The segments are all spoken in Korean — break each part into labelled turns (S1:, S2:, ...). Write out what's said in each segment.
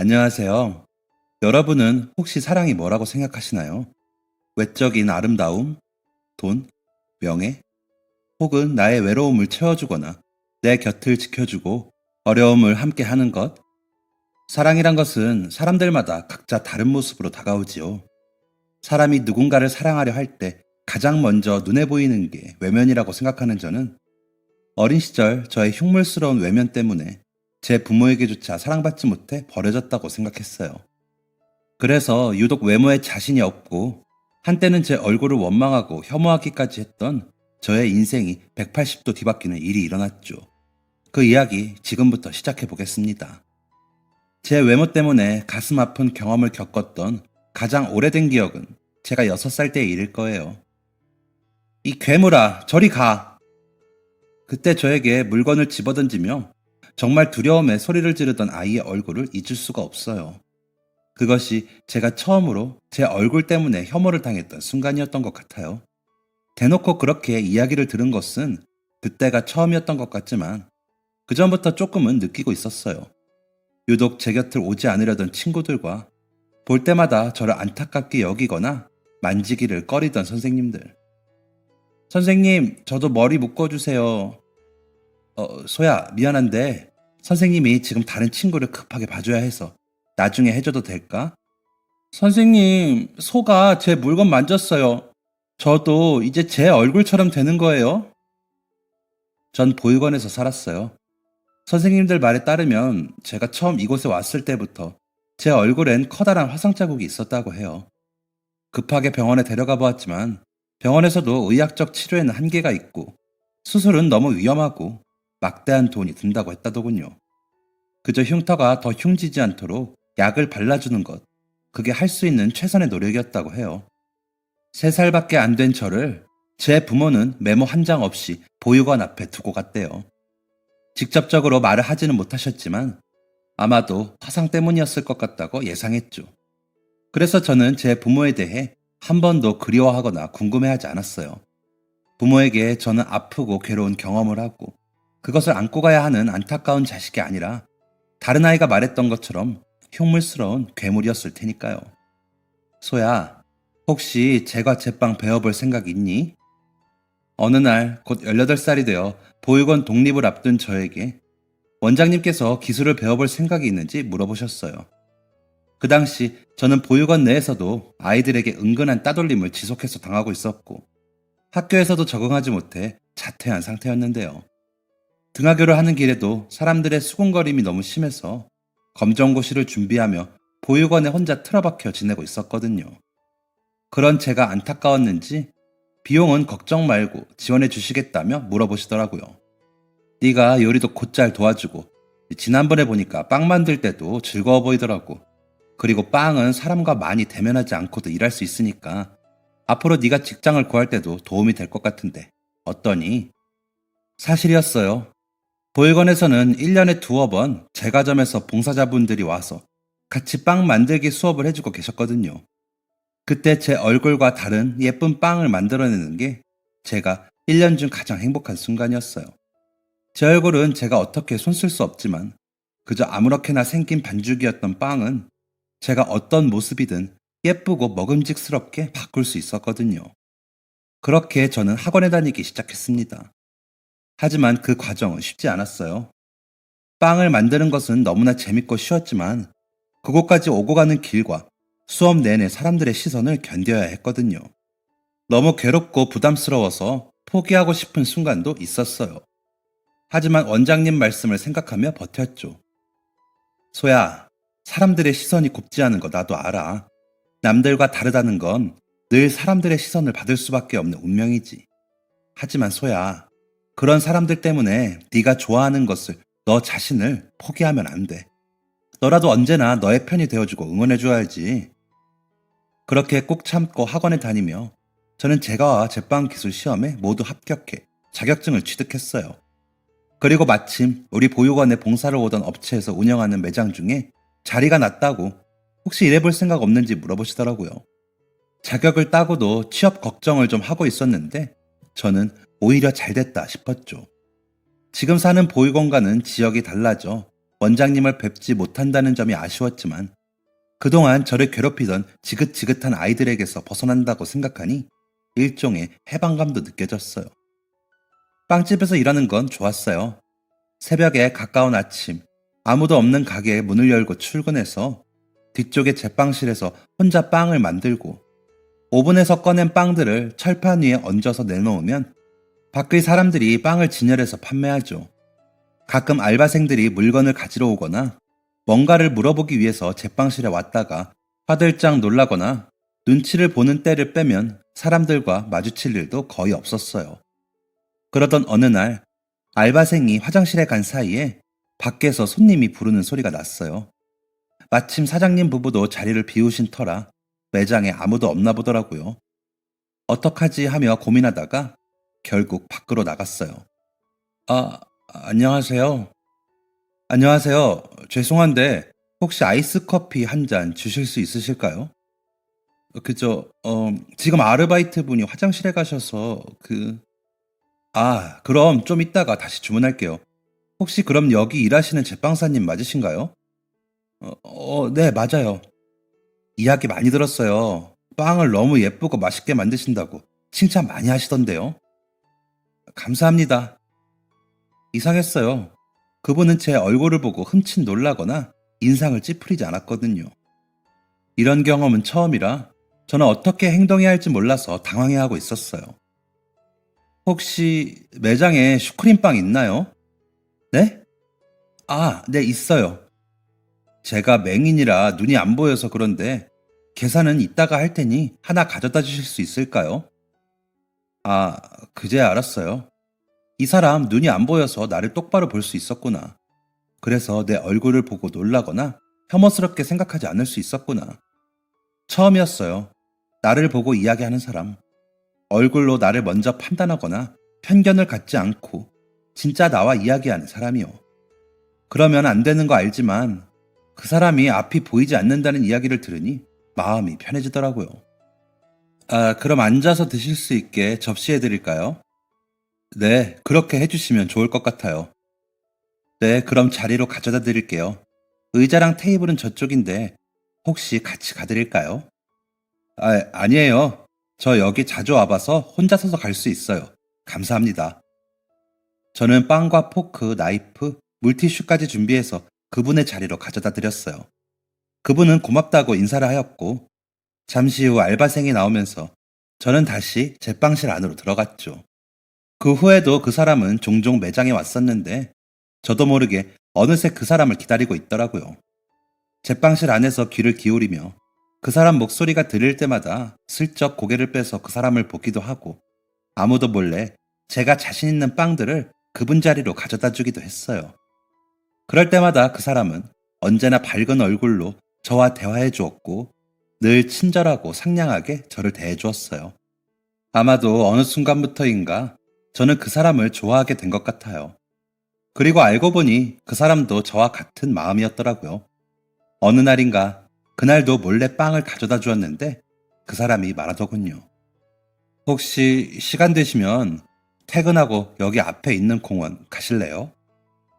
S1: 안녕하세요. 여러분은 혹시 사랑이 뭐라고 생각하시나요? 외적인 아름다움, 돈, 명예, 혹은 나의 외로움을 채워주거나 내 곁을 지켜주고 어려움을 함께 하는 것? 사랑이란 것은 사람들마다 각자 다른 모습으로 다가오지요. 사람이 누군가를 사랑하려 할 때 가장 먼저 눈에 보이는 게 외면이라고 생각하는 저는 어린 시절 저의 흉물스러운 외면 때문에 제 부모에게조차 사랑받지 못해 버려졌다고 생각했어요. 그래서 유독 외모에 자신이 없고 한때는 제 얼굴을 원망하고 혐오하기까지 했던 저의 인생이 180도 뒤바뀌는 일이 일어났죠. 그 이야기 지금부터 시작해 보겠습니다. 제 외모 때문에 가슴 아픈 경험을 겪었던 가장 오래된 기억은 제가 6살 때의 일일 거예요. 이 괴물아, 저리 가! 그때 저에게 물건을 집어던지며 정말 두려움에 소리를 지르던 아이의 얼굴을 잊을 수가 없어요. 그것이 제가 처음으로 제 얼굴 때문에 혐오를 당했던 순간이었던 것 같아요. 대놓고 그렇게 이야기를 들은 것은 그때가 처음이었던 것 같지만 그전부터 조금은 느끼고 있었어요. 유독 제 곁을 오지 않으려던 친구들과 볼 때마다 저를 안타깝게 여기거나 만지기를 꺼리던 선생님들. 선생님, 저도 머리 묶어주세요. 소야, 미안한데 선생님이 지금 다른 친구를 급하게 봐줘야 해서 나중에 해줘도 될까? 선생님, 소가 제 물건 만졌어요. 저도 이제 제 얼굴처럼 되는 거예요? 전 보육원에서 살았어요. 선생님들 말에 따르면 제가 처음 이곳에 왔을 때부터 제 얼굴엔 커다란 화상 자국이 있었다고 해요. 급하게 병원에 데려가 보았지만 병원에서도 의학적 치료에는 한계가 있고 수술은 너무 위험하고 막대한 돈이 든다고 했다더군요. 그저 흉터가 더 흉지지 않도록 약을 발라주는 것, 그게 할 수 있는 최선의 노력이었다고 해요. 3살밖에 안 된 저를 제 부모는 메모 한 장 없이 보육원 앞에 두고 갔대요. 직접적으로 말을 하지는 못하셨지만 아마도 화상 때문이었을 것 같다고 예상했죠. 그래서 저는 제 부모에 대해 한 번도 그리워하거나 궁금해하지 않았어요. 부모에게 저는 아프고 괴로운 경험을 하고 그것을 안고 가야 하는 안타까운 자식이 아니라 다른 아이가 말했던 것처럼 흉물스러운 괴물이었을 테니까요. 소야, 혹시 제과 제빵 배워볼 생각 있니? 어느 날 곧 18살이 되어 보육원 독립을 앞둔 저에게 원장님께서 기술을 배워볼 생각이 있는지 물어보셨어요. 그 당시 저는 보육원 내에서도 아이들에게 은근한 따돌림을 지속해서 당하고 있었고 학교에서도 적응하지 못해 자퇴한 상태였는데요. 등하교를 하는 길에도 사람들의 수군거림이 너무 심해서 검정고시를 준비하며 보육원에 혼자 틀어박혀 지내고 있었거든요. 그런 제가 안타까웠는지 비용은 걱정 말고 지원해 주시겠다며 물어보시더라고요. 네가 요리도 곧잘 도와주고 지난번에 보니까 빵 만들 때도 즐거워 보이더라고. 그리고 빵은 사람과 많이 대면하지 않고도 일할 수 있으니까 앞으로 네가 직장을 구할 때도 도움이 될 것 같은데 어떠니? 사실이었어요. 보육원에서는 1년에 두어 번 제과점에서 봉사자분들이 와서 같이 빵 만들기 수업을 해주고 계셨거든요. 그때 제 얼굴과 다른 예쁜 빵을 만들어내는 게 제가 1년 중 가장 행복한 순간이었어요. 제 얼굴은 제가 어떻게 손 쓸 수 없지만 그저 아무렇게나 생긴 반죽이었던 빵은 제가 어떤 모습이든 예쁘고 먹음직스럽게 바꿀 수 있었거든요. 그렇게 저는 학원에 다니기 시작했습니다. 하지만 그 과정은 쉽지 않았어요. 빵을 만드는 것은 너무나 재밌고 쉬웠지만 그곳까지 오고 가는 길과 수업 내내 사람들의 시선을 견뎌야 했거든요. 너무 괴롭고 부담스러워서 포기하고 싶은 순간도 있었어요. 하지만 원장님 말씀을 생각하며 버텼죠. 소야, 사람들의 시선이 곱지 않은 거 나도 알아. 남들과 다르다는 건 늘 사람들의 시선을 받을 수밖에 없는 운명이지. 하지만 소야, 그런 사람들 때문에 네가 좋아하는 것을 너 자신을 포기하면 안 돼. 너라도 언제나 너의 편이 되어주고 응원해줘야지. 그렇게 꾹 참고 학원에 다니며 저는 제과와 제빵 기술 시험에 모두 합격해 자격증을 취득했어요. 그리고 마침 우리 보육원에 봉사를 오던 업체에서 운영하는 매장 중에 자리가 났다고 혹시 일해볼 생각 없는지 물어보시더라고요. 자격을 따고도 취업 걱정을 좀 하고 있었는데 저는 오히려 잘 됐다 싶었죠. 지금 사는 보육원과는 지역이 달라져 원장님을 뵙지 못한다는 점이 아쉬웠지만 그동안 저를 괴롭히던 지긋지긋한 아이들에게서 벗어난다고 생각하니 일종의 해방감도 느껴졌어요. 빵집에서 일하는 건 좋았어요. 새벽에 가까운 아침, 아무도 없는 가게에 문을 열고 출근해서 뒤쪽의 제빵실에서 혼자 빵을 만들고 오븐에서 꺼낸 빵들을 철판 위에 얹어서 내놓으면 밖의 사람들이 빵을 진열해서 판매하죠. 가끔 알바생들이 물건을 가지러 오거나 뭔가를 물어보기 위해서 제빵실에 왔다가 화들짝 놀라거나 눈치를 보는 때를 빼면 사람들과 마주칠 일도 거의 없었어요. 그러던 어느 날 알바생이 화장실에 간 사이에 밖에서 손님이 부르는 소리가 났어요. 마침 사장님 부부도 자리를 비우신 터라 매장에 아무도 없나 보더라고요. 어떡하지 하며 고민하다가 결국 밖으로 나갔어요. 안녕하세요. 안녕하세요. 죄송한데 혹시 아이스 커피 한 잔 주실 수 있으실까요? 지금 아르바이트 분이 화장실에 가셔서 그럼 좀 이따가 다시 주문할게요. 혹시 그럼 여기 일하시는 제빵사님 맞으신가요? 네, 맞아요. 이야기 많이 들었어요. 빵을 너무 예쁘고 맛있게 만드신다고 칭찬 많이 하시던데요. 감사합니다. 이상했어요. 그분은 제 얼굴을 보고 흠칫 놀라거나 인상을 찌푸리지 않았거든요. 이런 경험은 처음이라 저는 어떻게 행동해야 할지 몰라서 당황해하고 있었어요. 혹시 매장에 슈크림빵 있나요? 네? 네, 있어요. 제가 맹인이라 눈이 안 보여서 그런데 계산은 이따가 할 테니 하나 가져다 주실 수 있을까요? 아, 그제야 알았어요. 이 사람 눈이 안 보여서 나를 똑바로 볼 수 있었구나. 그래서 내 얼굴을 보고 놀라거나 혐오스럽게 생각하지 않을 수 있었구나. 처음이었어요. 나를 보고 이야기하는 사람. 얼굴로 나를 먼저 판단하거나 편견을 갖지 않고 진짜 나와 이야기하는 사람이요. 그러면 안 되는 거 알지만 그 사람이 앞이 보이지 않는다는 이야기를 들으니 마음이 편해지더라고요. 그럼 앉아서 드실 수 있게 접시해 드릴까요? 네, 그렇게 해주시면 좋을 것 같아요. 네, 그럼 자리로 가져다 드릴게요. 의자랑 테이블은 저쪽인데 혹시 같이 가드릴까요? 아니에요. 저 여기 자주 와봐서 혼자서도 갈 수 있어요. 감사합니다. 저는 빵과 포크, 나이프, 물티슈까지 준비해서 그분의 자리로 가져다 드렸어요. 그분은 고맙다고 인사를 하였고 잠시 후 알바생이 나오면서 저는 다시 제빵실 안으로 들어갔죠. 그 후에도 그 사람은 종종 매장에 왔었는데 저도 모르게 어느새 그 사람을 기다리고 있더라고요. 제빵실 안에서 귀를 기울이며 그 사람 목소리가 들릴 때마다 슬쩍 고개를 빼서 그 사람을 보기도 하고 아무도 몰래 제가 자신 있는 빵들을 그분 자리로 가져다 주기도 했어요. 그럴 때마다 그 사람은 언제나 밝은 얼굴로 저와 대화해 주었고 늘 친절하고 상냥하게 저를 대해 주었어요. 아마도 어느 순간부터인가 저는 그 사람을 좋아하게 된 것 같아요. 그리고 알고 보니 그 사람도 저와 같은 마음이었더라고요. 어느 날인가 그날도 몰래 빵을 가져다 주었는데 그 사람이 말하더군요. 혹시 시간 되시면 퇴근하고 여기 앞에 있는 공원 가실래요?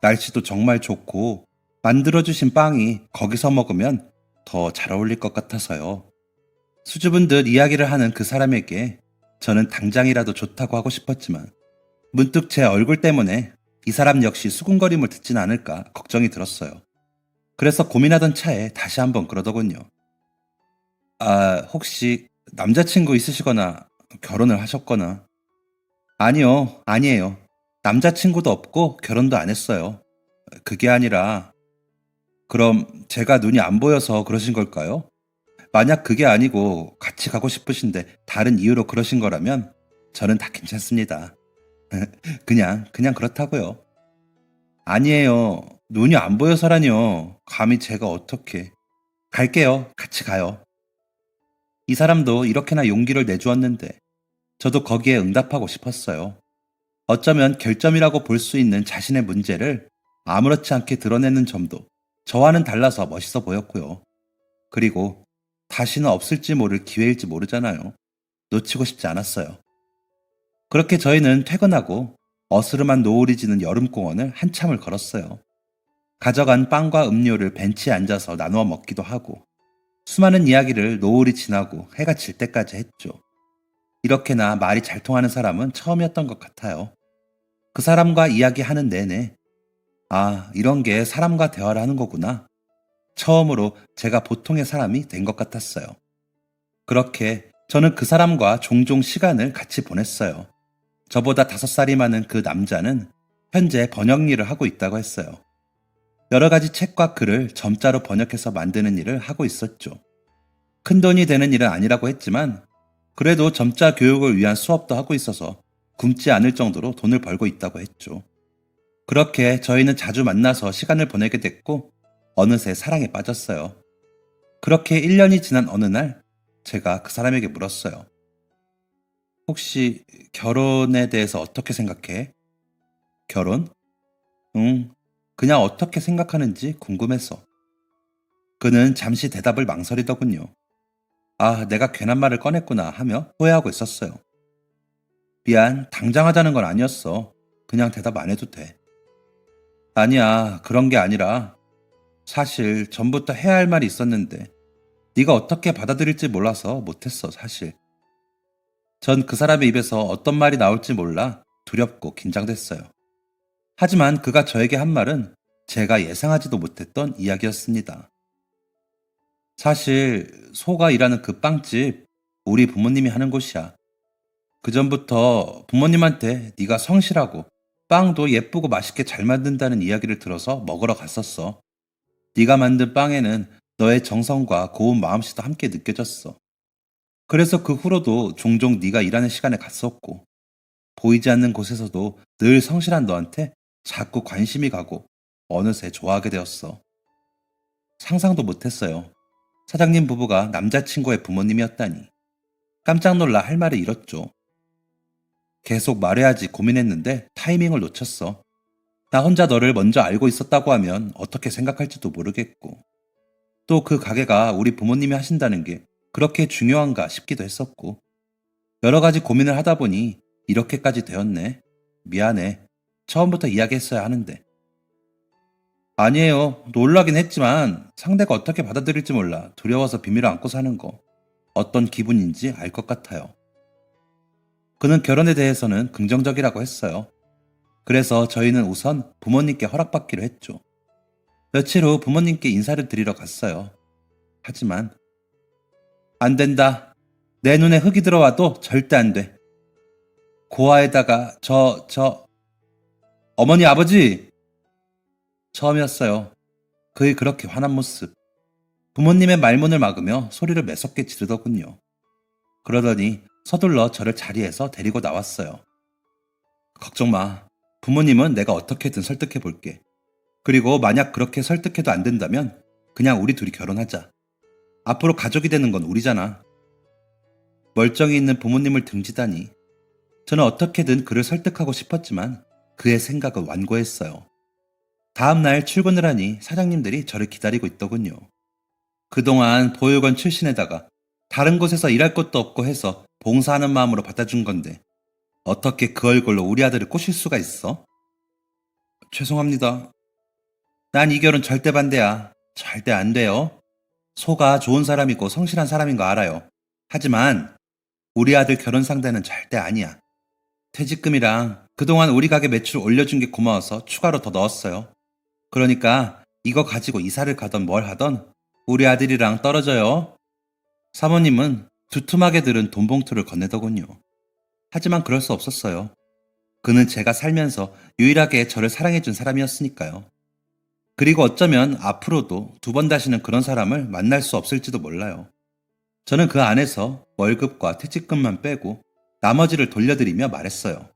S1: 날씨도 정말 좋고 만들어주신 빵이 거기서 먹으면 더 잘 어울릴 것 같아서요. 수줍은 듯 이야기를 하는 그 사람에게 저는 당장이라도 좋다고 하고 싶었지만 문득 제 얼굴 때문에 이 사람 역시 수군거림을 듣진 않을까 걱정이 들었어요. 그래서 고민하던 차에 다시 한번 그러더군요. 혹시 남자친구 있으시거나 결혼을 하셨거나. 아니요, 아니에요. 남자친구도 없고 결혼도 안 했어요. 그게 아니라, 그럼 제가 눈이 안 보여서 그러신 걸까요? 만약 그게 아니고 같이 가고 싶으신데 다른 이유로 그러신 거라면 저는 다 괜찮습니다. 그냥 그렇다고요. 아니에요. 눈이 안 보여서라뇨. 감히 제가 어떻게. 갈게요. 같이 가요. 이 사람도 이렇게나 용기를 내주었는데 저도 거기에 응답하고 싶었어요. 어쩌면 결점이라고 볼 수 있는 자신의 문제를 아무렇지 않게 드러내는 점도 저와는 달라서 멋있어 보였고요. 그리고 다시는 없을지 모를 기회일지 모르잖아요. 놓치고 싶지 않았어요. 그렇게 저희는 퇴근하고 어스름한 노을이 지는 여름공원을 한참을 걸었어요. 가져간 빵과 음료를 벤치에 앉아서 나누어 먹기도 하고 수많은 이야기를 노을이 지나고 해가 질 때까지 했죠. 이렇게나 말이 잘 통하는 사람은 처음이었던 것 같아요. 그 사람과 이야기하는 내내 아, 이런 게 사람과 대화를 하는 거구나. 처음으로 제가 보통의 사람이 된 것 같았어요. 그렇게 저는 그 사람과 종종 시간을 같이 보냈어요. 저보다 5살이 많은 그 남자는 현재 번역 일을 하고 있다고 했어요. 여러 가지 책과 글을 점자로 번역해서 만드는 일을 하고 있었죠. 큰 돈이 되는 일은 아니라고 했지만 그래도 점자 교육을 위한 수업도 하고 있어서 굶지 않을 정도로 돈을 벌고 있다고 했죠. 그렇게 저희는 자주 만나서 시간을 보내게 됐고 어느새 사랑에 빠졌어요. 그렇게 1년이 지난 어느 날 제가 그 사람에게 물었어요. 혹시 결혼에 대해서 어떻게 생각해? 결혼? 응, 그냥 어떻게 생각하는지 궁금해서. 그는 잠시 대답을 망설이더군요. 아, 내가 괜한 말을 꺼냈구나 하며 후회하고 있었어요. 미안, 당장 하자는 건 아니었어. 그냥 대답 안 해도 돼. 아니야, 그런 게 아니라 사실 전부터 해야 할 말이 있었는데 네가 어떻게 받아들일지 몰라서 못했어, 사실. 전 그 사람의 입에서 어떤 말이 나올지 몰라 두렵고 긴장됐어요. 하지만 그가 저에게 한 말은 제가 예상하지도 못했던 이야기였습니다. 사실 소가 일하는 그 빵집 우리 부모님이 하는 곳이야. 그전부터 부모님한테 네가 성실하고 빵도 예쁘고 맛있게 잘 만든다는 이야기를 들어서 먹으러 갔었어. 네가 만든 빵에는 너의 정성과 고운 마음씨도 함께 느껴졌어. 그래서 그 후로도 종종 네가 일하는 시간에 갔었고 보이지 않는 곳에서도 늘 성실한 너한테 자꾸 관심이 가고 어느새 좋아하게 되었어. 상상도 못했어요. 사장님 부부가 남자친구의 부모님이었다니. 깜짝 놀라 할 말을 잃었죠. 계속 말해야지 고민했는데 타이밍을 놓쳤어. 나 혼자 너를 먼저 알고 있었다고 하면 어떻게 생각할지도 모르겠고 또 그 가게가 우리 부모님이 하신다는 게 그렇게 중요한가 싶기도 했었고 여러 가지 고민을 하다 보니 이렇게까지 되었네. 미안해. 처음부터 이야기했어야 하는데. 아니에요. 놀라긴 했지만 상대가 어떻게 받아들일지 몰라 두려워서 비밀을 안고 사는 거. 어떤 기분인지 알 것 같아요. 그는 결혼에 대해서는 긍정적이라고 했어요. 그래서 저희는 우선 부모님께 허락받기로 했죠. 며칠 후 부모님께 인사를 드리러 갔어요. 하지만 안 된다. 내 눈에 흙이 들어와도 절대 안 돼. 고아에다가 어머니 아버지! 처음이었어요. 그의 그렇게 화난 모습. 부모님의 말문을 막으며 소리를 매섭게 지르더군요. 그러더니 서둘러 저를 자리에서 데리고 나왔어요. 걱정 마. 부모님은 내가 어떻게든 설득해 볼게. 그리고 만약 그렇게 설득해도 안 된다면 그냥 우리 둘이 결혼하자. 앞으로 가족이 되는 건 우리잖아. 멀쩡히 있는 부모님을 등지다니. 저는 어떻게든 그를 설득하고 싶었지만 그의 생각은 완고했어요. 다음 날 출근을 하니 사장님들이 저를 기다리고 있더군요. 그동안 보육원 출신에다가 다른 곳에서 일할 것도 없고 해서 봉사하는 마음으로 받아준 건데 어떻게 그 얼굴로 우리 아들을 꼬실 수가 있어? 죄송합니다. 난 이 결혼 절대 반대야. 절대 안 돼요. 소가 좋은 사람이고 성실한 사람인 거 알아요. 하지만 우리 아들 결혼 상대는 절대 아니야. 퇴직금이랑 그동안 우리 가게 매출 올려준 게 고마워서 추가로 더 넣었어요. 그러니까 이거 가지고 이사를 가던 뭘 하던 우리 아들이랑 떨어져요. 사모님은 두툼하게 들은 돈 봉투를 건네더군요. 하지만 그럴 수 없었어요. 그는 제가 살면서 유일하게 저를 사랑해준 사람이었으니까요. 그리고 어쩌면 앞으로도 2번 다시는 그런 사람을 만날 수 없을지도 몰라요. 저는 그 안에서 월급과 퇴직금만 빼고 나머지를 돌려드리며 말했어요.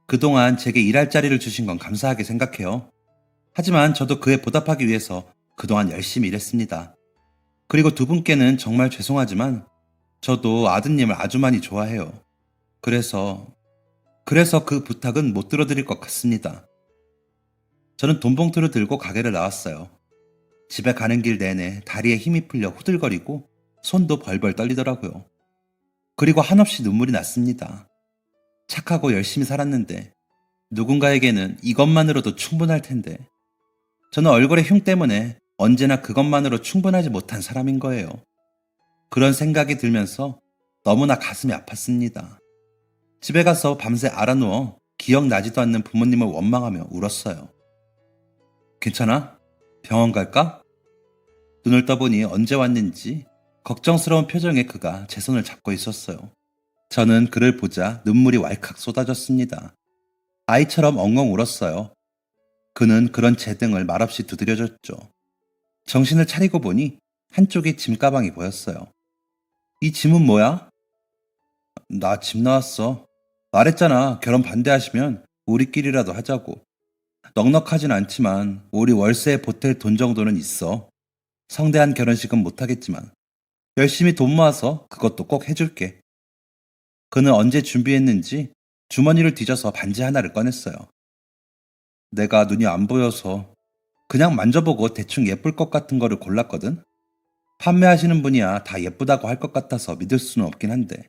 S1: 그동안 제게 일할 자리를 주신 건 감사하게 생각해요. 하지만 저도 그에 보답하기 위해서 그동안 열심히 일했습니다. 그리고 2분께는 정말 죄송하지만 저도 아드님을 아주 많이 좋아해요. 그래서 그 부탁은 못 들어드릴 것 같습니다. 저는 돈 봉투를 들고 가게를 나왔어요. 집에 가는 길 내내 다리에 힘이 풀려 후들거리고 손도 벌벌 떨리더라고요. 그리고 한없이 눈물이 났습니다. 착하고 열심히 살았는데 누군가에게는 이것만으로도 충분할 텐데 저는 얼굴의 흉 때문에 언제나 그것만으로 충분하지 못한 사람인 거예요. 그런 생각이 들면서 너무나 가슴이 아팠습니다. 집에 가서 밤새 알아누워 기억나지도 않는 부모님을 원망하며 울었어요. 괜찮아? 병원 갈까? 눈을 떠보니 언제 왔는지 걱정스러운 표정의 그가 제 손을 잡고 있었어요. 저는 그를 보자 눈물이 왈칵 쏟아졌습니다. 아이처럼 엉엉 울었어요. 그는 그런 제 등을 말없이 두드려줬죠. 정신을 차리고 보니 한쪽에 짐가방이 보였어요. 이 짐은 뭐야? 나 집 나왔어. 말했잖아. 결혼 반대하시면 우리끼리라도 하자고. 넉넉하진 않지만 우리 월세에 보탤 돈 정도는 있어. 성대한 결혼식은 못하겠지만 열심히 돈 모아서 그것도 꼭 해줄게. 그는 언제 준비했는지 주머니를 뒤져서 반지 하나를 꺼냈어요. 내가 눈이 안 보여서 그냥 만져보고 대충 예쁠 것 같은 거를 골랐거든. 판매하시는 분이야 다 예쁘다고 할 것 같아서 믿을 수는 없긴 한데.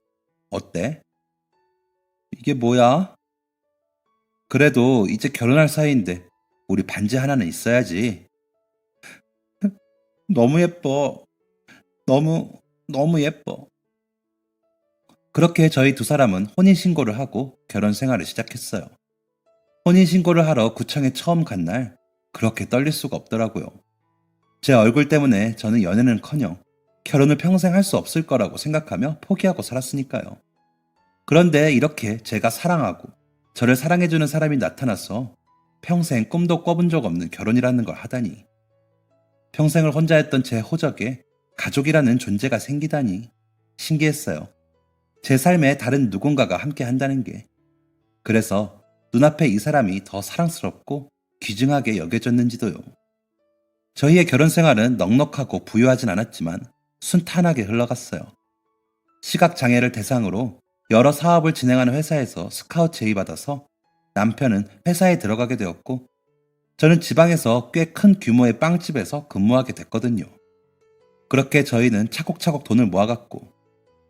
S1: 어때? 이게 뭐야? 그래도 이제 결혼할 사이인데 우리 반지 하나는 있어야지. 너무 예뻐. 너무, 너무 예뻐. 그렇게 저희 두 사람은 혼인신고를 하고 결혼 생활을 시작했어요. 혼인신고를 하러 구청에 처음 간 날, 그렇게 떨릴 수가 없더라고요. 제 얼굴 때문에 저는 연애는커녕 결혼을 평생 할 수 없을 거라고 생각하며 포기하고 살았으니까요. 그런데 이렇게 제가 사랑하고 저를 사랑해주는 사람이 나타나서 평생 꿈도 꿔본 적 없는 결혼이라는 걸 하다니. 평생을 혼자 했던 제 호적에 가족이라는 존재가 생기다니 신기했어요. 제 삶에 다른 누군가가 함께 한다는 게. 그래서 눈앞에 이 사람이 더 사랑스럽고 귀중하게 여겨졌는지도요. 저희의 결혼 생활은 넉넉하고 부유하진 않았지만 순탄하게 흘러갔어요. 시각장애를 대상으로 여러 사업을 진행하는 회사에서 스카우트 제의받아서 남편은 회사에 들어가게 되었고 저는 지방에서 꽤 큰 규모의 빵집에서 근무하게 됐거든요. 그렇게 저희는 차곡차곡 돈을 모아갔고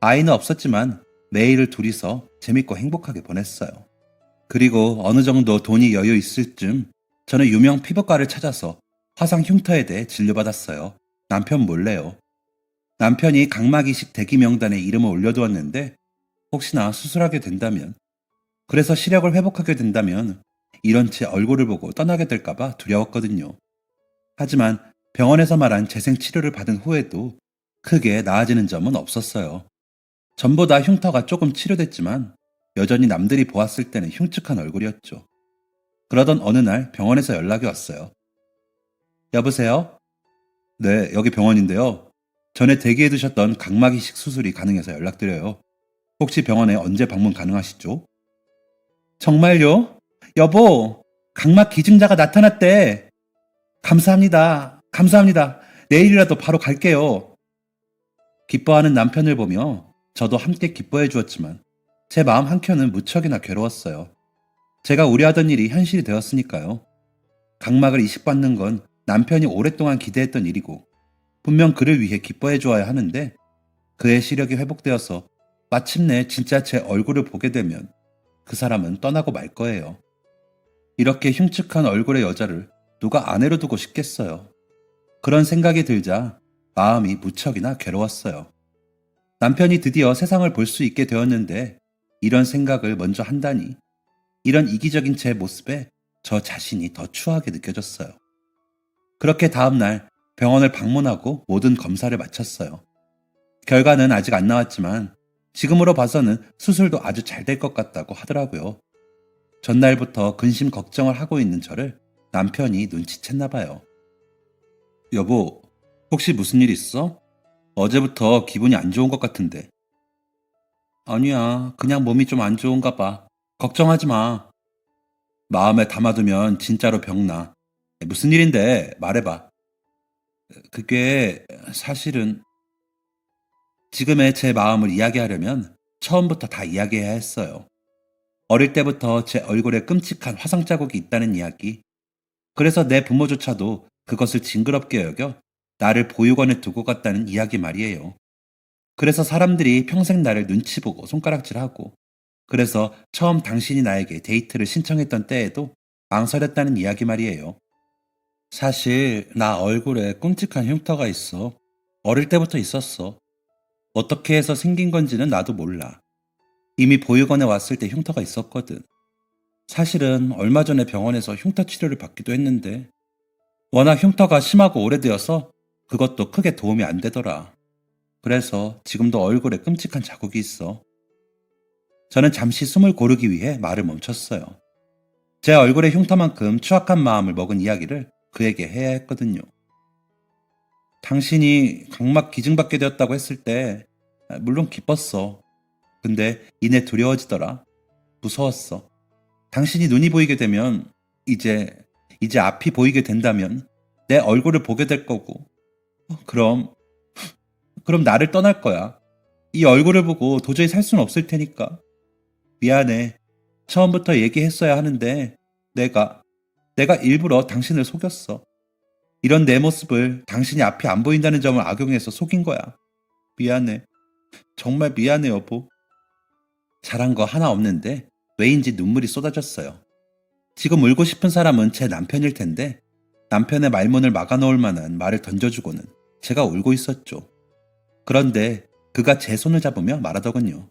S1: 아이는 없었지만 매일을 둘이서 재밌고 행복하게 보냈어요. 그리고 어느 정도 돈이 여유 있을 쯤 저는 유명 피부과를 찾아서 화상 흉터에 대해 진료받았어요. 남편 몰래요. 남편이 각막 이식 대기 명단에 이름을 올려두었는데 혹시나 수술하게 된다면, 그래서 시력을 회복하게 된다면 이런 제 얼굴을 보고 떠나게 될까봐 두려웠거든요. 하지만 병원에서 말한 재생 치료를 받은 후에도 크게 나아지는 점은 없었어요. 전보다 흉터가 조금 치료됐지만 여전히 남들이 보았을 때는 흉측한 얼굴이었죠. 그러던 어느 날 병원에서 연락이 왔어요. 여보세요? 네, 여기 병원인데요. 전에 대기해 두셨던 각막 이식 수술이 가능해서 연락드려요. 혹시 병원에 언제 방문 가능하시죠? 정말요? 여보, 각막 기증자가 나타났대. 감사합니다. 감사합니다. 내일이라도 바로 갈게요. 기뻐하는 남편을 보며 저도 함께 기뻐해 주었지만 제 마음 한켠은 무척이나 괴로웠어요. 제가 우려하던 일이 현실이 되었으니까요. 각막을 이식받는 건 남편이 오랫동안 기대했던 일이고 분명 그를 위해 기뻐해 주어야 하는데 그의 시력이 회복되어서 마침내 진짜 제 얼굴을 보게 되면 그 사람은 떠나고 말 거예요. 이렇게 흉측한 얼굴의 여자를 누가 아내로 두고 싶겠어요. 그런 생각이 들자 마음이 무척이나 괴로웠어요. 남편이 드디어 세상을 볼 수 있게 되었는데 이런 생각을 먼저 한다니, 이런 이기적인 제 모습에 저 자신이 더 추하게 느껴졌어요. 그렇게 다음날 병원을 방문하고 모든 검사를 마쳤어요. 결과는 아직 안 나왔지만 지금으로 봐서는 수술도 아주 잘 될 것 같다고 하더라고요. 전날부터 근심 걱정을 하고 있는 저를 남편이 눈치챘나 봐요. 여보, 혹시 무슨 일 있어? 어제부터 기분이 안 좋은 것 같은데. 아니야, 그냥 몸이 좀 안 좋은가 봐. 걱정하지 마. 마음에 담아두면 진짜로 병나. 무슨 일인데 말해봐. 그게 사실은 지금의 제 마음을 이야기하려면 처음부터 다 이야기해야 했어요. 어릴 때부터 제 얼굴에 끔찍한 화상 자국이 있다는 이야기. 그래서 내 부모조차도 그것을 징그럽게 여겨 나를 보육원에 두고 갔다는 이야기 말이에요. 그래서 사람들이 평생 나를 눈치 보고 손가락질하고, 그래서 처음 당신이 나에게 데이트를 신청했던 때에도 망설였다는 이야기 말이에요. 사실 나 얼굴에 끔찍한 흉터가 있어. 어릴 때부터 있었어. 어떻게 해서 생긴 건지는 나도 몰라. 이미 보육원에 왔을 때 흉터가 있었거든. 사실은 얼마 전에 병원에서 흉터 치료를 받기도 했는데 워낙 흉터가 심하고 오래되어서 그것도 크게 도움이 안 되더라. 그래서 지금도 얼굴에 끔찍한 자국이 있어. 저는 잠시 숨을 고르기 위해 말을 멈췄어요. 제 얼굴의 흉터만큼 추악한 마음을 먹은 이야기를 그에게 해야 했거든요. 당신이 각막 기증받게 되었다고 했을 때 물론 기뻤어. 근데 이내 두려워지더라. 무서웠어. 당신이 눈이 보이게 되면 이제 앞이 보이게 된다면 내 얼굴을 보게 될 거고 그럼 나를 떠날 거야. 이 얼굴을 보고 도저히 살 수는 없을 테니까. 미안해. 처음부터 얘기했어야 하는데 내가 일부러 당신을 속였어. 이런 내 모습을 당신이 앞이 안 보인다는 점을 악용해서 속인 거야. 미안해. 정말 미안해, 여보. 잘한 거 하나 없는데 왜인지 눈물이 쏟아졌어요. 지금 울고 싶은 사람은 제 남편일 텐데 남편의 말문을 막아놓을 만한 말을 던져주고는 제가 울고 있었죠. 그런데 그가 제 손을 잡으며 말하더군요.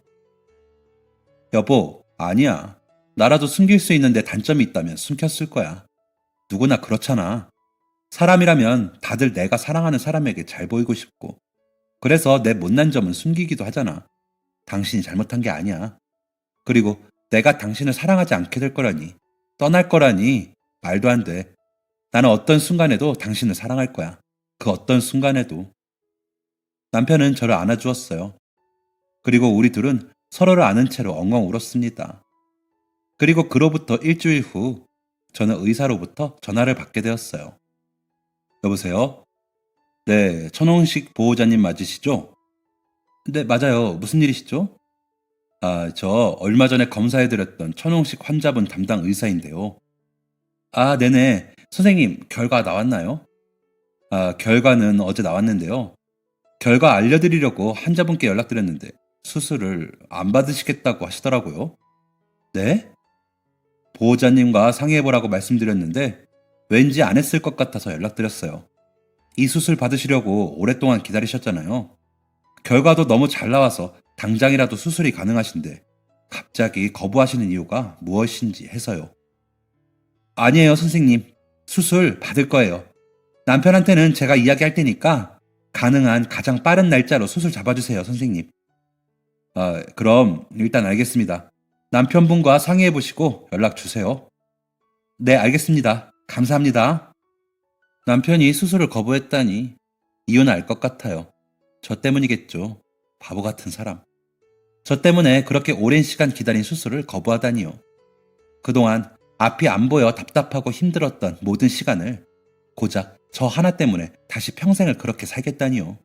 S1: 여보, 아니야. 나라도 숨길 수 있는데 단점이 있다면 숨겼을 거야. 누구나 그렇잖아. 사람이라면 다들 내가 사랑하는 사람에게 잘 보이고 싶고 그래서 내 못난 점은 숨기기도 하잖아. 당신이 잘못한 게 아니야. 그리고 내가 당신을 사랑하지 않게 될 거라니, 떠날 거라니 말도 안 돼. 나는 어떤 순간에도 당신을 사랑할 거야. 그 어떤 순간에도. 남편은 저를 안아주었어요. 그리고 우리 둘은 서로를 아는 채로 엉엉 울었습니다. 그리고 그로부터 일주일 후 저는 의사로부터 전화를 받게 되었어요. 여보세요? 네, 천홍식 보호자님 맞으시죠? 네, 맞아요. 무슨 일이시죠? 저 얼마 전에 검사해드렸던 천홍식 환자분 담당 의사인데요. 네네. 선생님, 결과 나왔나요? 결과는 어제 나왔는데요. 결과 알려드리려고 환자분께 연락드렸는데 수술을 안 받으시겠다고 하시더라고요. 네? 보호자님과 상의해보라고 말씀드렸는데 왠지 안 했을 것 같아서 연락드렸어요. 이 수술 받으시려고 오랫동안 기다리셨잖아요. 결과도 너무 잘 나와서 당장이라도 수술이 가능하신데 갑자기 거부하시는 이유가 무엇인지 해서요. 아니에요, 선생님. 수술 받을 거예요. 남편한테는 제가 이야기할 테니까 가능한 가장 빠른 날짜로 수술 잡아주세요, 선생님. 그럼 일단 알겠습니다. 남편분과 상의해보시고 연락 주세요. 네, 알겠습니다. 감사합니다. 남편이 수술을 거부했다니 이유는 알 것 같아요. 저 때문이겠죠. 바보 같은 사람. 저 때문에 그렇게 오랜 시간 기다린 수술을 거부하다니요. 그동안 앞이 안 보여 답답하고 힘들었던 모든 시간을 고작 저 하나 때문에 다시 평생을 그렇게 살겠다니요.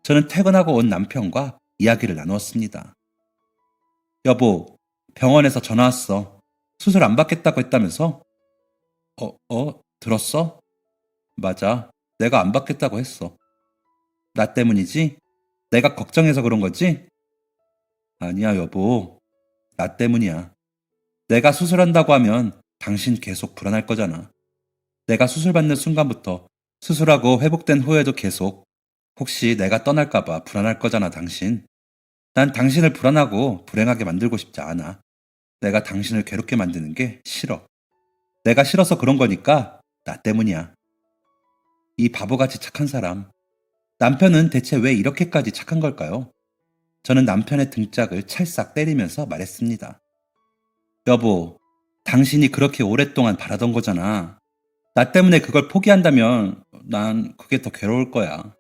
S1: 저는 퇴근하고 온 남편과 이야기를 나누었습니다. 여보, 병원에서 전화 왔어. 수술 안 받겠다고 했다면서? 들었어? 맞아. 내가 안 받겠다고 했어. 나 때문이지? 내가 걱정해서 그런 거지? 아니야, 여보. 나 때문이야. 내가 수술한다고 하면 당신 계속 불안할 거잖아. 내가 수술 받는 순간부터 수술하고 회복된 후에도 계속 혹시 내가 떠날까봐 불안할 거잖아, 당신. 난 당신을 불안하고 불행하게 만들고 싶지 않아. 내가 당신을 괴롭게 만드는 게 싫어. 내가 싫어서 그런 거니까 나 때문이야. 이 바보같이 착한 사람. 남편은 대체 왜 이렇게까지 착한 걸까요? 저는 남편의 등짝을 찰싹 때리면서 말했습니다. 여보, 당신이 그렇게 오랫동안 바라던 거잖아. 나 때문에 그걸 포기한다면 난 그게 더 괴로울 거야.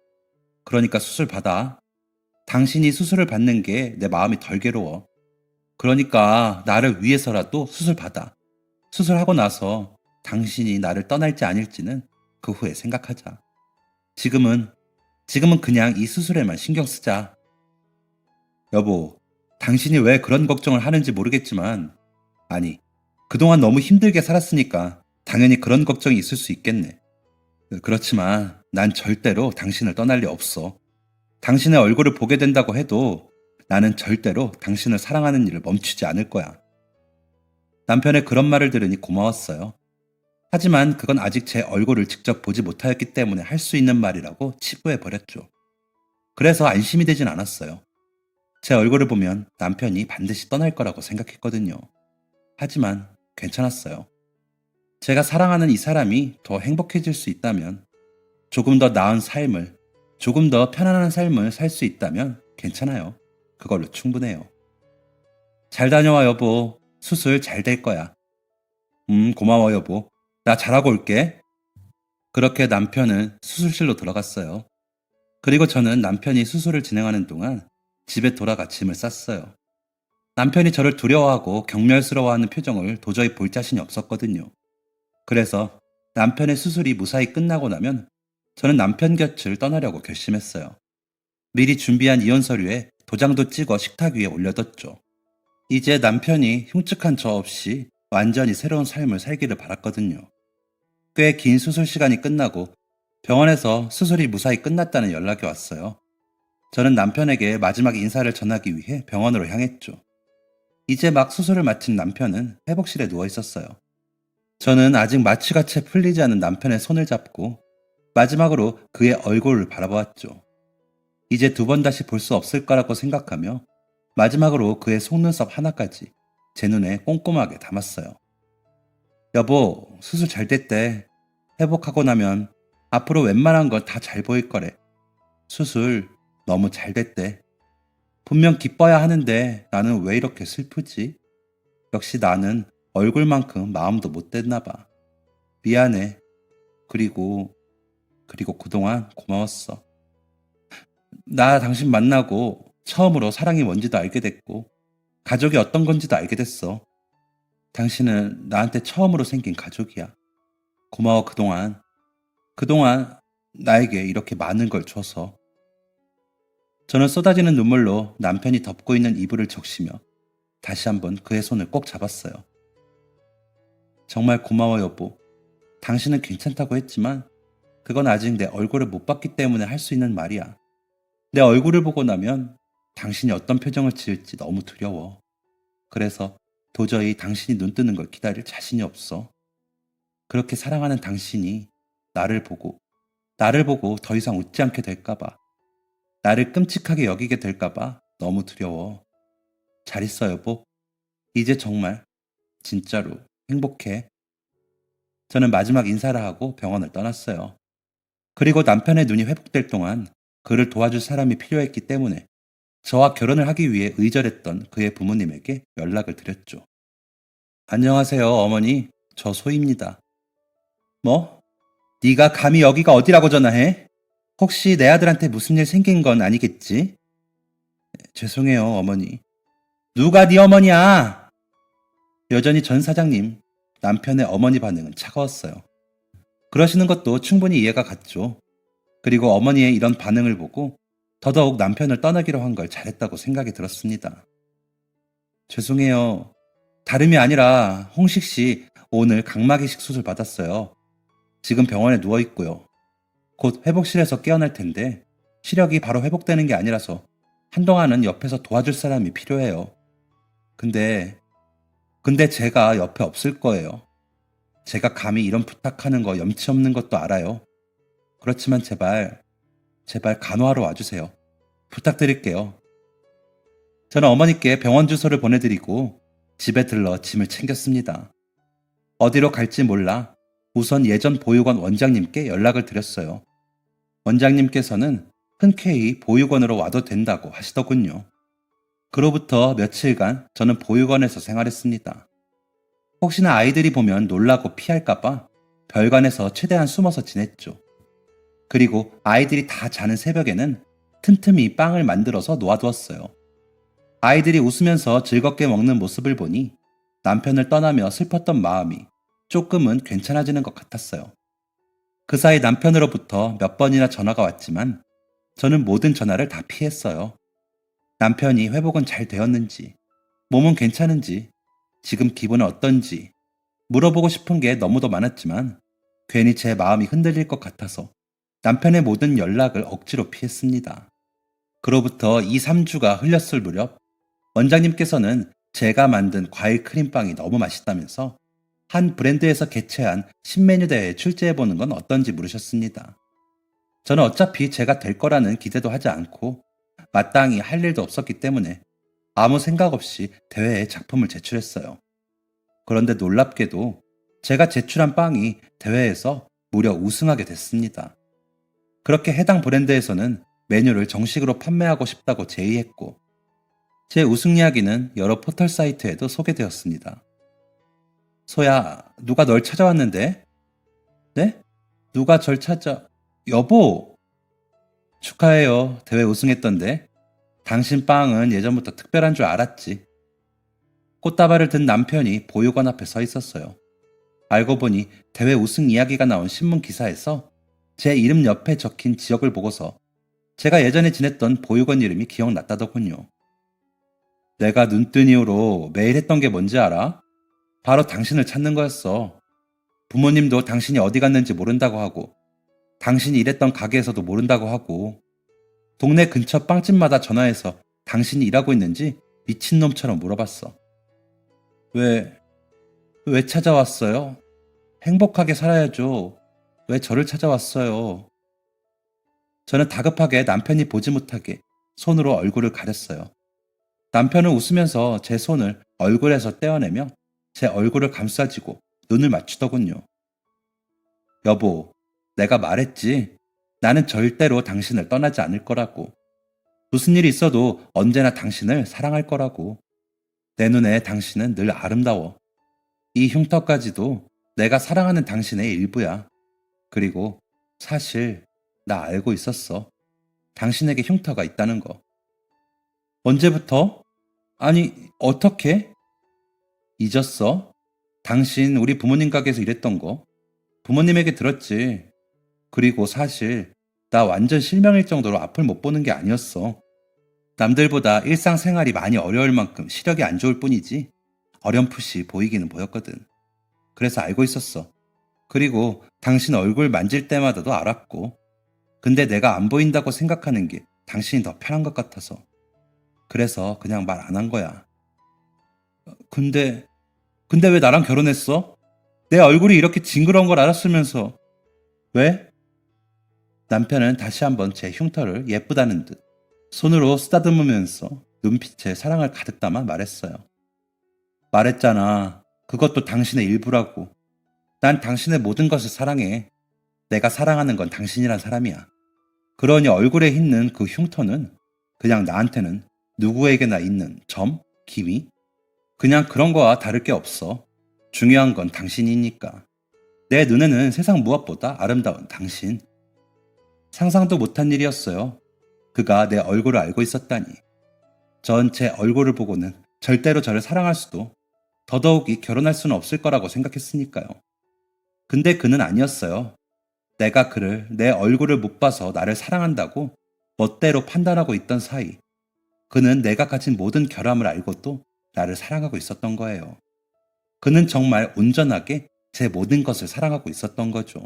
S1: 그러니까 수술 받아. 당신이 수술을 받는 게 내 마음이 덜 괴로워. 그러니까 나를 위해서라도 수술 받아. 수술하고 나서 당신이 나를 떠날지 아닐지는 그 후에 생각하자. 지금은 그냥 이 수술에만 신경 쓰자. 여보, 당신이 왜 그런 걱정을 하는지 모르겠지만, 아니, 그동안 너무 힘들게 살았으니까 당연히 그런 걱정이 있을 수 있겠네. 그렇지만 난 절대로 당신을 떠날 리 없어. 당신의 얼굴을 보게 된다고 해도 나는 절대로 당신을 사랑하는 일을 멈추지 않을 거야. 남편의 그런 말을 들으니 고마웠어요. 하지만 그건 아직 제 얼굴을 직접 보지 못하였기 때문에 할 수 있는 말이라고 치부해 버렸죠. 그래서 안심이 되진 않았어요. 제 얼굴을 보면 남편이 반드시 떠날 거라고 생각했거든요. 하지만 괜찮았어요. 제가 사랑하는 이 사람이 더 행복해질 수 있다면, 조금 더 나은 삶을, 조금 더 편안한 삶을 살 수 있다면 괜찮아요. 그걸로 충분해요. 잘 다녀와, 여보. 수술 잘 될 거야. 고마워, 여보. 나 잘하고 올게. 그렇게 남편은 수술실로 들어갔어요. 그리고 저는 남편이 수술을 진행하는 동안 집에 돌아가 짐을 쌌어요. 남편이 저를 두려워하고 경멸스러워하는 표정을 도저히 볼 자신이 없었거든요. 그래서 남편의 수술이 무사히 끝나고 나면 저는 남편 곁을 떠나려고 결심했어요. 미리 준비한 이혼 서류에 도장도 찍어 식탁 위에 올려뒀죠. 이제 남편이 흉측한 저 없이 완전히 새로운 삶을 살기를 바랐거든요. 꽤 긴 수술 시간이 끝나고 병원에서 수술이 무사히 끝났다는 연락이 왔어요. 저는 남편에게 마지막 인사를 전하기 위해 병원으로 향했죠. 이제 막 수술을 마친 남편은 회복실에 누워 있었어요. 저는 아직 마취가 채 풀리지 않은 남편의 손을 잡고 마지막으로 그의 얼굴을 바라보았죠. 이제 두 번 다시 볼 수 없을 거라고 생각하며 마지막으로 그의 속눈썹 하나까지 제 눈에 꼼꼼하게 담았어요. 여보, 수술 잘 됐대. 회복하고 나면 앞으로 웬만한 건 다 잘 보일 거래. 수술 너무 잘 됐대. 분명 기뻐야 하는데 나는 왜 이렇게 슬프지? 역시 나는 얼굴만큼 마음도 못 됐나 봐. 미안해. 그리고 그동안 고마웠어. 나 당신 만나고 처음으로 사랑이 뭔지도 알게 됐고 가족이 어떤 건지도 알게 됐어. 당신은 나한테 처음으로 생긴 가족이야. 고마워 그동안 나에게 이렇게 많은 걸 줘서. 저는 쏟아지는 눈물로 남편이 덮고 있는 이불을 적시며 다시 한번 그의 손을 꼭 잡았어요. 정말 고마워, 여보. 당신은 괜찮다고 했지만 그건 아직 내 얼굴을 못 봤기 때문에 할 수 있는 말이야. 내 얼굴을 보고 나면 당신이 어떤 표정을 지을지 너무 두려워. 그래서 도저히 당신이 눈 뜨는 걸 기다릴 자신이 없어. 그렇게 사랑하는 당신이 나를 보고 더 이상 웃지 않게 될까봐, 나를 끔찍하게 여기게 될까봐 너무 두려워. 잘 있어, 여보. 이제 정말, 진짜로 행복해. 저는 마지막 인사를 하고 병원을 떠났어요. 그리고 남편의 눈이 회복될 동안 그를 도와줄 사람이 필요했기 때문에 저와 결혼을 하기 위해 의절했던 그의 부모님에게 연락을 드렸죠. 안녕하세요, 어머니. 저 소희입니다. 뭐? 네가 감히 여기가 어디라고 전화해? 혹시 내 아들한테 무슨 일 생긴 건 아니겠지? 죄송해요, 어머니. 누가 네 어머니야? 여전히 전 사장님, 남편의 어머니 반응은 차가웠어요. 그러시는 것도 충분히 이해가 갔죠. 그리고 어머니의 이런 반응을 보고 더더욱 남편을 떠나기로 한 걸 잘했다고 생각이 들었습니다. 죄송해요. 다름이 아니라 홍식 씨 오늘 각막이식 수술 받았어요. 지금 병원에 누워 있고요. 곧 회복실에서 깨어날 텐데 시력이 바로 회복되는 게 아니라서 한동안은 옆에서 도와줄 사람이 필요해요. 근데 제가 옆에 없을 거예요. 제가 감히 이런 부탁하는 거 염치 없는 것도 알아요. 그렇지만 제발 간호하러 와주세요. 부탁드릴게요. 저는 어머니께 병원 주소를 보내드리고 집에 들러 짐을 챙겼습니다. 어디로 갈지 몰라 우선 예전 보육원 원장님께 연락을 드렸어요. 원장님께서는 흔쾌히 보육원으로 와도 된다고 하시더군요. 그로부터 며칠간 저는 보육원에서 생활했습니다. 혹시나 아이들이 보면 놀라고 피할까봐 별관에서 최대한 숨어서 지냈죠. 그리고 아이들이 다 자는 새벽에는 틈틈이 빵을 만들어서 놓아두었어요. 아이들이 웃으면서 즐겁게 먹는 모습을 보니 남편을 떠나며 슬펐던 마음이 조금은 괜찮아지는 것 같았어요. 그 사이 남편으로부터 몇 번이나 전화가 왔지만 저는 모든 전화를 다 피했어요. 남편이 회복은 잘 되었는지, 몸은 괜찮은지, 지금 기분은 어떤지 물어보고 싶은 게 너무도 많았지만 괜히 제 마음이 흔들릴 것 같아서 남편의 모든 연락을 억지로 피했습니다. 그로부터 2, 3주가 흘렸을 무렵 원장님께서는 제가 만든 과일 크림빵이 너무 맛있다면서 한 브랜드에서 개최한 신메뉴 대회에 출제해보는 건 어떤지 물으셨습니다. 저는 어차피 제가 될 거라는 기대도 하지 않고 마땅히 할 일도 없었기 때문에 아무 생각 없이 대회에 작품을 제출했어요. 그런데 놀랍게도 제가 제출한 빵이 대회에서 무려 우승하게 됐습니다. 그렇게 해당 브랜드에서는 메뉴를 정식으로 판매하고 싶다고 제의했고, 제 우승 이야기는 여러 포털 사이트에도 소개되었습니다. 소야, 누가 널 찾아왔는데? 네? 누가 절 찾아... 여보! 축하해요. 대회 우승했던데. 당신 빵은 예전부터 특별한 줄 알았지. 꽃다발을 든 남편이 보육원 앞에 서 있었어요. 알고 보니 대회 우승 이야기가 나온 신문 기사에서 제 이름 옆에 적힌 지역을 보고서 제가 예전에 지냈던 보육원 이름이 기억났다더군요. 내가 눈뜬 이후로 매일 했던 게 뭔지 알아? 바로 당신을 찾는 거였어. 부모님도 당신이 어디 갔는지 모른다고 하고, 당신이 일했던 가게에서도 모른다고 하고, 동네 근처 빵집마다 전화해서 당신이 일하고 있는지 미친놈처럼 물어봤어. 왜 찾아왔어요? 행복하게 살아야죠. 왜 저를 찾아왔어요? 저는 다급하게 남편이 보지 못하게 손으로 얼굴을 가렸어요. 남편은 웃으면서 제 손을 얼굴에서 떼어내며 제 얼굴을 감싸지고 눈을 맞추더군요. 여보, 내가 말했지. 나는 절대로 당신을 떠나지 않을 거라고. 무슨 일이 있어도 언제나 당신을 사랑할 거라고. 내 눈에 당신은 늘 아름다워. 이 흉터까지도 내가 사랑하는 당신의 일부야. 그리고 사실 나 알고 있었어. 당신에게 흉터가 있다는 거. 언제부터? 아니, 어떻게? 잊었어? 당신 우리 부모님 가게에서 일했던 거. 부모님에게 들었지. 그리고 사실 나 완전 실명일 정도로 앞을 못 보는 게 아니었어. 남들보다 일상생활이 많이 어려울 만큼 시력이 안 좋을 뿐이지 어렴풋이 보이기는 보였거든. 그래서 알고 있었어. 그리고 당신 얼굴 만질 때마다도 알았고, 근데 내가 안 보인다고 생각하는 게 당신이 더 편한 것 같아서. 그래서 그냥 말 안 한 거야. 근데 왜 나랑 결혼했어? 내 얼굴이 이렇게 징그러운 걸 알았으면서. 왜? 남편은 다시 한번 제 흉터를 예쁘다는 듯 손으로 쓰다듬으면서 눈빛에 사랑을 가득 담아 말했어요. 말했잖아. 그것도 당신의 일부라고. 난 당신의 모든 것을 사랑해. 내가 사랑하는 건 당신이란 사람이야. 그러니 얼굴에 있는 그 흉터는 그냥 나한테는 누구에게나 있는 점, 기미? 그냥 그런 거와 다를 게 없어. 중요한 건 당신이니까. 내 눈에는 세상 무엇보다 아름다운 당신. 상상도 못한 일이었어요. 그가 내 얼굴을 알고 있었다니. 전 제 얼굴을 보고는 절대로 저를 사랑할 수도, 더더욱이 결혼할 수는 없을 거라고 생각했으니까요. 근데 그는 아니었어요. 내가 그를 내 얼굴을 못 봐서 나를 사랑한다고 멋대로 판단하고 있던 사이, 그는 내가 가진 모든 결함을 알고도 나를 사랑하고 있었던 거예요. 그는 정말 온전하게 제 모든 것을 사랑하고 있었던 거죠.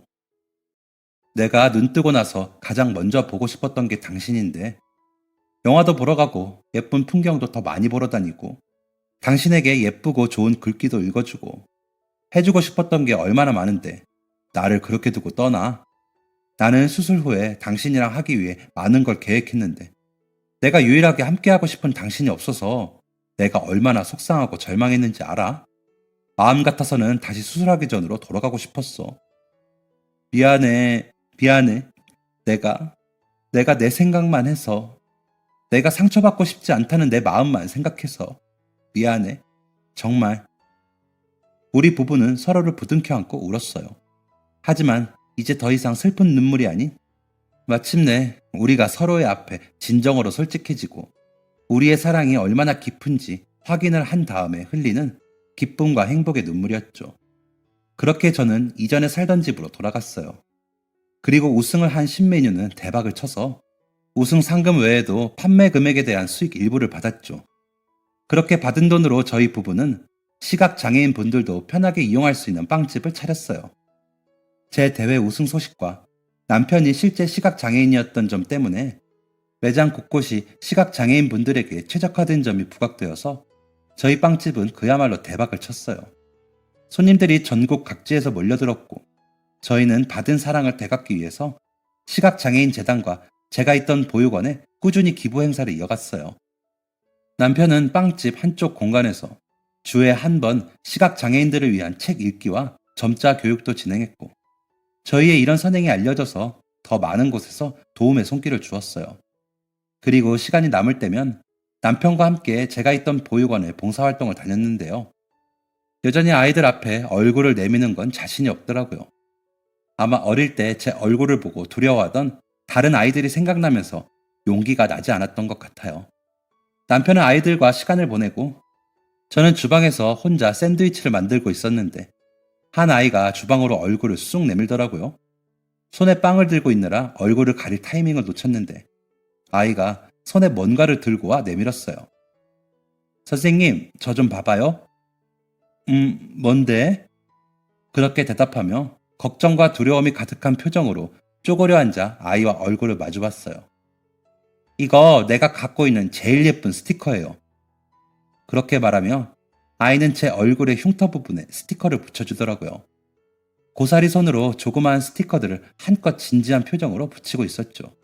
S1: 내가 눈 뜨고 나서 가장 먼저 보고 싶었던 게 당신인데, 영화도 보러 가고 예쁜 풍경도 더 많이 보러 다니고 당신에게 예쁘고 좋은 글귀도 읽어주고 해주고 싶었던 게 얼마나 많은데 나를 그렇게 두고 떠나. 나는 수술 후에 당신이랑 하기 위해 많은 걸 계획했는데 내가 유일하게 함께하고 싶은 당신이 없어서 내가 얼마나 속상하고 절망했는지 알아? 마음 같아서는 다시 수술하기 전으로 돌아가고 싶었어. 미안해. 내가 내 생각만 해서, 내가 상처받고 싶지 않다는 내 마음만 생각해서 미안해. 정말. 우리 부부는 서로를 부둥켜 안고 울었어요. 하지만 이제 더 이상 슬픈 눈물이 아닌, 마침내 우리가 서로의 앞에 진정으로 솔직해지고 우리의 사랑이 얼마나 깊은지 확인을 한 다음에 흘리는 기쁨과 행복의 눈물이었죠. 그렇게 저는 이전에 살던 집으로 돌아갔어요. 그리고 우승을 한 신메뉴는 대박을 쳐서 우승 상금 외에도 판매 금액에 대한 수익 일부를 받았죠. 그렇게 받은 돈으로 저희 부부는 시각장애인 분들도 편하게 이용할 수 있는 빵집을 차렸어요. 제 대회 우승 소식과 남편이 실제 시각장애인이었던 점 때문에 매장 곳곳이 시각장애인 분들에게 최적화된 점이 부각되어서 저희 빵집은 그야말로 대박을 쳤어요. 손님들이 전국 각지에서 몰려들었고 저희는 받은 사랑을 되갚기 위해서 시각장애인 재단과 제가 있던 보육원에 꾸준히 기부 행사를 이어갔어요. 남편은 빵집 한쪽 공간에서 주에 한 번 시각장애인들을 위한 책 읽기와 점자 교육도 진행했고 저희의 이런 선행이 알려져서 더 많은 곳에서 도움의 손길을 주었어요. 그리고 시간이 남을 때면 남편과 함께 제가 있던 보육원에 봉사활동을 다녔는데요. 여전히 아이들 앞에 얼굴을 내미는 건 자신이 없더라고요. 아마 어릴 때 제 얼굴을 보고 두려워하던 다른 아이들이 생각나면서 용기가 나지 않았던 것 같아요. 남편은 아이들과 시간을 보내고 저는 주방에서 혼자 샌드위치를 만들고 있었는데 한 아이가 주방으로 얼굴을 쑥 내밀더라고요. 손에 빵을 들고 있느라 얼굴을 가릴 타이밍을 놓쳤는데 아이가 손에 뭔가를 들고 와 내밀었어요. 선생님, 저 좀 봐봐요. 뭔데? 그렇게 대답하며 걱정과 두려움이 가득한 표정으로 쪼그려 앉아 아이와 얼굴을 마주봤어요. 이거 내가 갖고 있는 제일 예쁜 스티커예요. 그렇게 말하며 아이는 제 얼굴의 흉터 부분에 스티커를 붙여주더라고요. 고사리 손으로 조그마한 스티커들을 한껏 진지한 표정으로 붙이고 있었죠.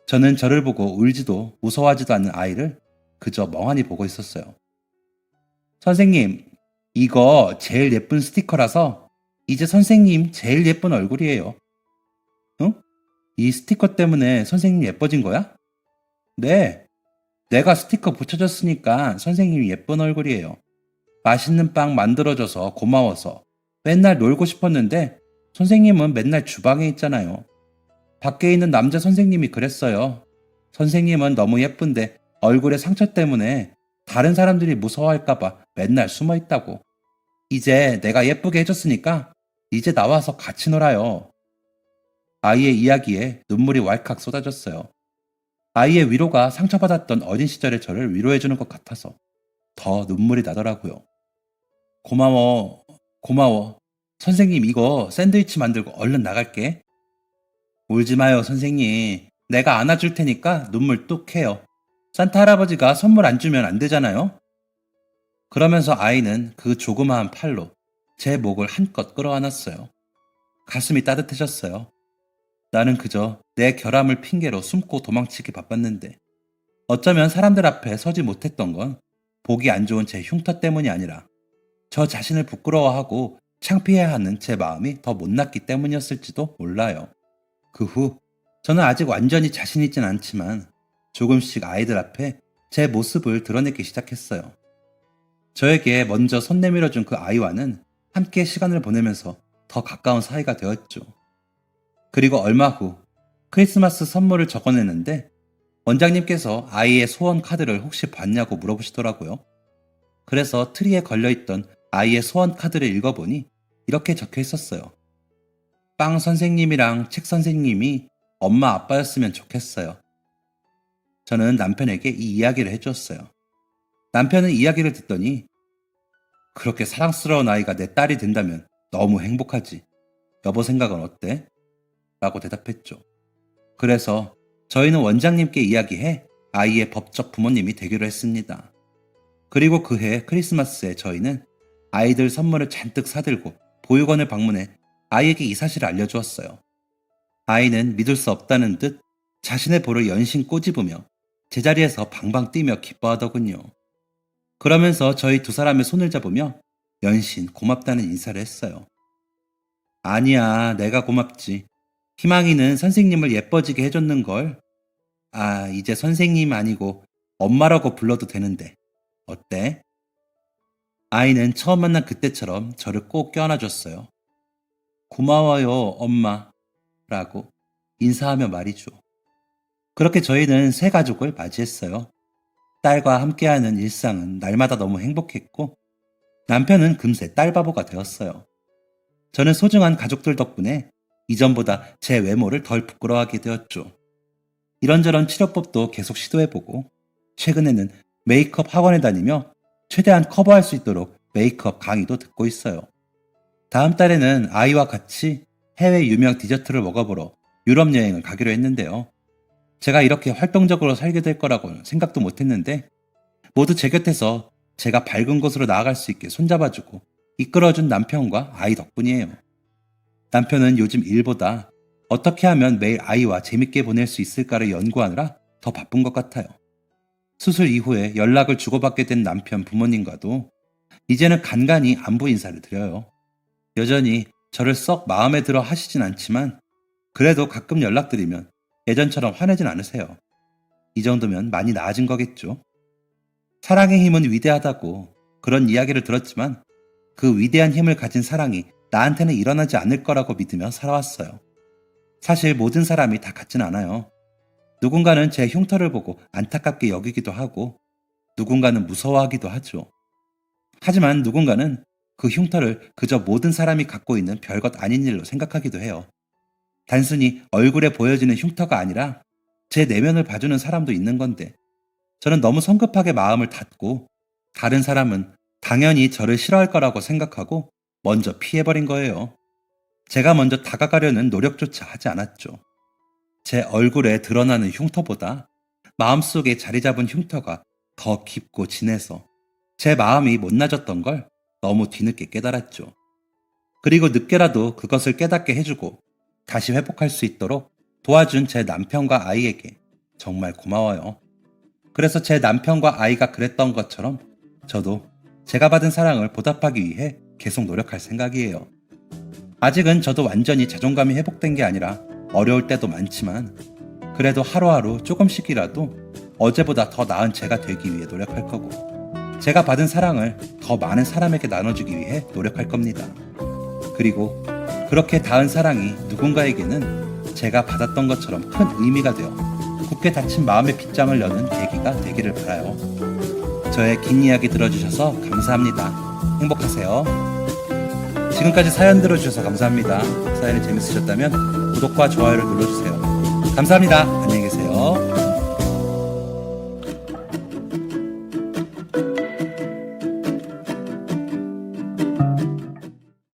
S1: 저는 저를 보고 울지도 무서워하지도 않는 아이를 그저 멍하니 보고 있었어요. 선생님, 이거 제일 예쁜 스티커라서 이제 선생님 제일 예쁜 얼굴이에요. 응? 이 스티커 때문에 선생님 예뻐진 거야? 네. 내가 스티커 붙여줬으니까 선생님이 예쁜 얼굴이에요. 맛있는 빵 만들어줘서 고마워서 맨날 놀고 싶었는데 선생님은 맨날 주방에 있잖아요. 밖에 있는 남자 선생님이 그랬어요. 선생님은 너무 예쁜데 얼굴에 상처 때문에 다른 사람들이 무서워할까봐 맨날 숨어 있다고. 이제 내가 예쁘게 해줬으니까 이제 나와서 같이 놀아요. 아이의 이야기에 눈물이 왈칵 쏟아졌어요. 아이의 위로가 상처받았던 어린 시절의 저를 위로해주는 것 같아서 더 눈물이 나더라고요. 고마워, 고마워. 선생님 이거 샌드위치 만들고 얼른 나갈게. 울지 마요, 선생님. 내가 안아줄 테니까 눈물 뚝 해요. 산타 할아버지가 선물 안 주면 안 되잖아요. 그러면서 아이는 그 조그마한 팔로 제 목을 한껏 끌어안았어요. 가슴이 따뜻해졌어요. 나는 그저 내 결함을 핑계로 숨고 도망치기 바빴는데 어쩌면 사람들 앞에 서지 못했던 건 보기 안 좋은 제 흉터 때문이 아니라 저 자신을 부끄러워하고 창피해하는 제 마음이 더 못났기 때문이었을지도 몰라요. 그 후 저는 아직 완전히 자신 있진 않지만 조금씩 아이들 앞에 제 모습을 드러내기 시작했어요. 저에게 먼저 손 내밀어준 그 아이와는 함께 시간을 보내면서 더 가까운 사이가 되었죠. 그리고 얼마 후 크리스마스 선물을 적어냈는데 원장님께서 아이의 소원 카드를 혹시 봤냐고 물어보시더라고요. 그래서 트리에 걸려있던 아이의 소원 카드를 읽어보니 이렇게 적혀 있었어요. 빵 선생님이랑 책 선생님이 엄마 아빠였으면 좋겠어요. 저는 남편에게 이 이야기를 해주었어요. 남편은 이야기를 듣더니 그렇게 사랑스러운 아이가 내 딸이 된다면 너무 행복하지. 여보 생각은 어때? 라고 대답했죠. 그래서 저희는 원장님께 이야기해 아이의 법적 부모님이 되기로 했습니다. 그리고 그해 크리스마스에 저희는 아이들 선물을 잔뜩 사들고 보육원을 방문해 아이에게 이 사실을 알려주었어요. 아이는 믿을 수 없다는 듯 자신의 볼을 연신 꼬집으며 제자리에서 방방 뛰며 기뻐하더군요. 그러면서 저희 두 사람의 손을 잡으며 연신 고맙다는 인사를 했어요. 아니야, 내가 고맙지. 희망이는 선생님을 예뻐지게 해줬는걸. 아, 이제 선생님 아니고 엄마라고 불러도 되는데 어때? 아이는 처음 만난 그때처럼 저를 꼭 껴안아줬어요. 고마워요, 엄마. 라고 인사하며 말이죠. 그렇게 저희는 새 가족을 맞이했어요. 딸과 함께하는 일상은 날마다 너무 행복했고 남편은 금세 딸바보가 되었어요. 저는 소중한 가족들 덕분에 이전보다 제 외모를 덜 부끄러워하게 되었죠. 이런저런 치료법도 계속 시도해보고 최근에는 메이크업 학원에 다니며 최대한 커버할 수 있도록 메이크업 강의도 듣고 있어요. 다음 달에는 아이와 같이 해외 유명 디저트를 먹어보러 유럽 여행을 가기로 했는데요. 제가 이렇게 활동적으로 살게 될 거라고는 생각도 못했는데 모두 제 곁에서 제가 밝은 곳으로 나아갈 수 있게 손잡아주고 이끌어준 남편과 아이 덕분이에요. 남편은 요즘 일보다 어떻게 하면 매일 아이와 재밌게 보낼 수 있을까를 연구하느라 더 바쁜 것 같아요. 수술 이후에 연락을 주고받게 된 남편 부모님과도 이제는 간간히 안부 인사를 드려요. 여전히 저를 썩 마음에 들어 하시진 않지만 그래도 가끔 연락드리면 예전처럼 화내진 않으세요. 이 정도면 많이 나아진 거겠죠. 사랑의 힘은 위대하다고 그런 이야기를 들었지만 그 위대한 힘을 가진 사랑이 나한테는 일어나지 않을 거라고 믿으며 살아왔어요. 사실 모든 사람이 다 같진 않아요. 누군가는 제 흉터를 보고 안타깝게 여기기도 하고 누군가는 무서워하기도 하죠. 하지만 누군가는 그 흉터를 그저 모든 사람이 갖고 있는 별것 아닌 일로 생각하기도 해요. 단순히 얼굴에 보여지는 흉터가 아니라 제 내면을 봐주는 사람도 있는 건데 저는 너무 성급하게 마음을 닫고 다른 사람은 당연히 저를 싫어할 거라고 생각하고 먼저 피해버린 거예요. 제가 먼저 다가가려는 노력조차 하지 않았죠. 제 얼굴에 드러나는 흉터보다 마음속에 자리 잡은 흉터가 더 깊고 진해서 제 마음이 못나졌던 걸 너무 뒤늦게 깨달았죠. 그리고 늦게라도 그것을 깨닫게 해주고 다시 회복할 수 있도록 도와준 제 남편과 아이에게 정말 고마워요. 그래서 제 남편과 아이가 그랬던 것처럼 저도 제가 받은 사랑을 보답하기 위해 계속 노력할 생각이에요. 아직은 저도 완전히 자존감이 회복된 게 아니라 어려울 때도 많지만 그래도 하루하루 조금씩이라도 어제보다 더 나은 제가 되기 위해 노력할 거고 제가 받은 사랑을 더 많은 사람에게 나눠주기 위해 노력할 겁니다. 그리고 그렇게 닿은 사랑이 누군가에게는 제가 받았던 것처럼 큰 의미가 되어 굳게 닫힌 마음의 빗장을 여는 계기가 되기를 바라요. 저의 긴 이야기 들어주셔서 감사합니다. 행복하세요. 지금까지 사연 들어주셔서 감사합니다. 사연이 재밌으셨다면 구독과 좋아요를 눌러주세요. 감사합니다. 안녕히 계세요.